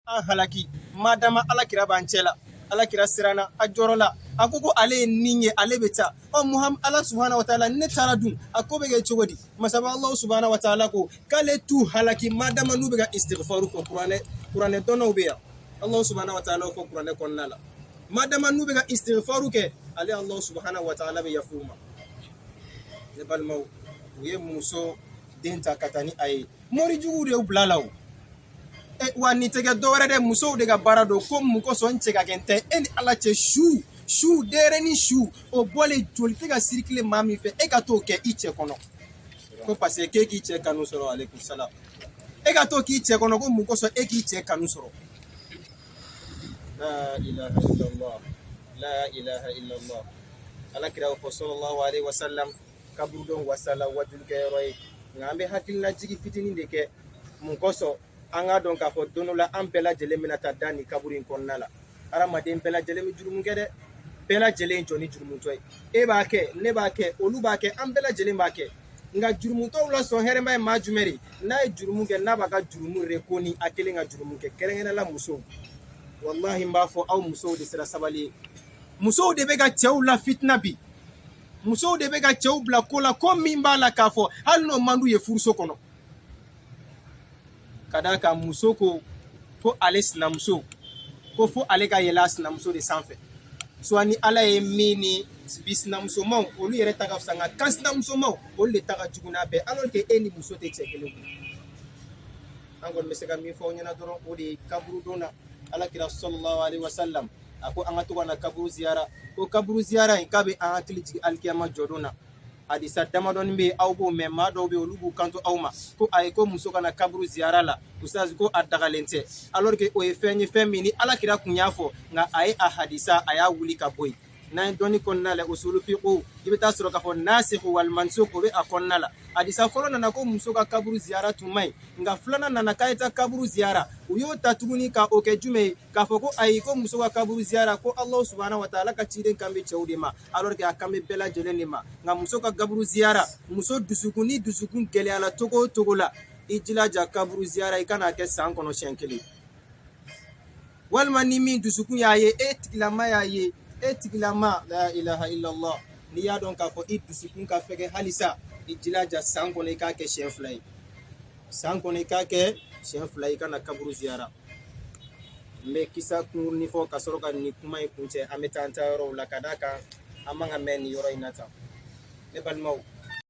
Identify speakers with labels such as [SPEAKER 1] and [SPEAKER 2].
[SPEAKER 1] an halaki madama alakira bancela alakira sirana ajorola akoko ale ninye ale beta o muhammad Allah subhanahu wa ta'ala ne taradun akobe ge chogodi masaba Allah subhanahu wa ta'ala ko kale tu halaki madama nube ga istighfaru ko qur'ane dono beya Allah subhanahu wa ta'ala ko qur'ane konnala madama nube ga istighfaru ke ale Allah subhanahu wa ta'ala be yafuma ne balmaw ye muso denta katani ay mori jugude ublalaw wani tege dore de muso de ga barado ko mu ko son chega gente en ala che shu dere ni shu o bole joli tega circle mami fe e ga to ke iche kono ko passe ke ki che kanu soro alaikum salam e ga to ki che kono ko mu ko so e ki che kanu soro la ilaha illallah la ilaha illallah ala kira ko sallallahu alaihi wasallam kabudon wasala wajul ke roy ngambe hakilna jigi fitini de ke mu ko so anga don ka fo donola an bela jele minata dani kaburin konnala arama den bela jele mi jurumu gede bela jele joni jurumu toy e ba ke ne ba ke olu ba ke an bela jele ba ke nga jurumu to la so here mai majumeri na jurumu ge na ba ka jurumu rekoni akele nga jurumu ke kerengena la muso wallahi mba fo aw muso de sira sabali muso de be ga chew la fitna bi muso de be ga chew bla kola ko mimba la ka fo hal no mandu ye furso kono kadaka muso ko ale sinamuso ko fo ale ka yela sinamuso de sanfɛ so ani ala ye mini bisinamuso maw olu yɛrɛ ta ka fisa nka kan sinamuso maw olu de ta ka jugu n'a bɛɛ alors que e ni muso tɛ cɛ kelen kun an kɔni bɛ se ka min fɔ aw ɲɛna dɔrɔn o de ye kaburu don na alakira sallallahu alaihi wasallam a ko an ka to ka na kaburu ziyara ko kaburu ziyara in k'a bɛ an hakili jigin alikiyama jɔdon na hadisa damadɔni bɛ aw b'o mɛn maa dɔw bɛ olu b'u kanto aw ma ko ayi ko muso kana kaburu ziyara la ustaz ko a dagalen tɛ alors que o ye fɛn ye fɛn min ni alakira kun y'a fɔ nka a ye a hadisa a y'a wuli ka bɔ yen n'an ye dɔnni kɔnɔna la usulu fiqh i bɛ taa sɔrɔ k'a fɔ nasikh wal mansukh o bɛ a kɔnɔna la hadisa fɔlɔ nana ko muso ka kaburu ziyara tun man ɲi nka filanan nana k'a ye taa kaburu ziyara u y'o ta tuguni ka o kɛ jumɛn ye k'a fɔ ko ayi ko muso ka kaburu ziyara ko Allah subhanahu wa ta'ala ka ciden kan bɛ cɛw de ma alors que a kan bɛ bɛɛ lajɛlen de ma nka muso ka kaburu ziyara muso dusukun ni dusukun gɛlɛyala cogo o cogo la i jilaja kaburu ziyara i kana kɛ san kɔnɔ siɲɛ kelen walima ni min dusukun y'a ye e tigilama y'a ye e tigilama la ilaha illallah ni y'a dɔn k'a fɔ i dusukun ka fɛgɛ halisa i jilaja san kɔnɔ i k'a kɛ siɲɛ fila ye san kɔnɔ i k'a kɛ siɲɛ fila i kana kaburu ziyara n bɛ kisa kunkurunin fɔ ka sɔrɔ ka nin kuma in kuncɛ an bɛ taa an ta yɔrɔw la ka d'a kan an man ka mɛn nin yɔrɔ in na tan ne balimaw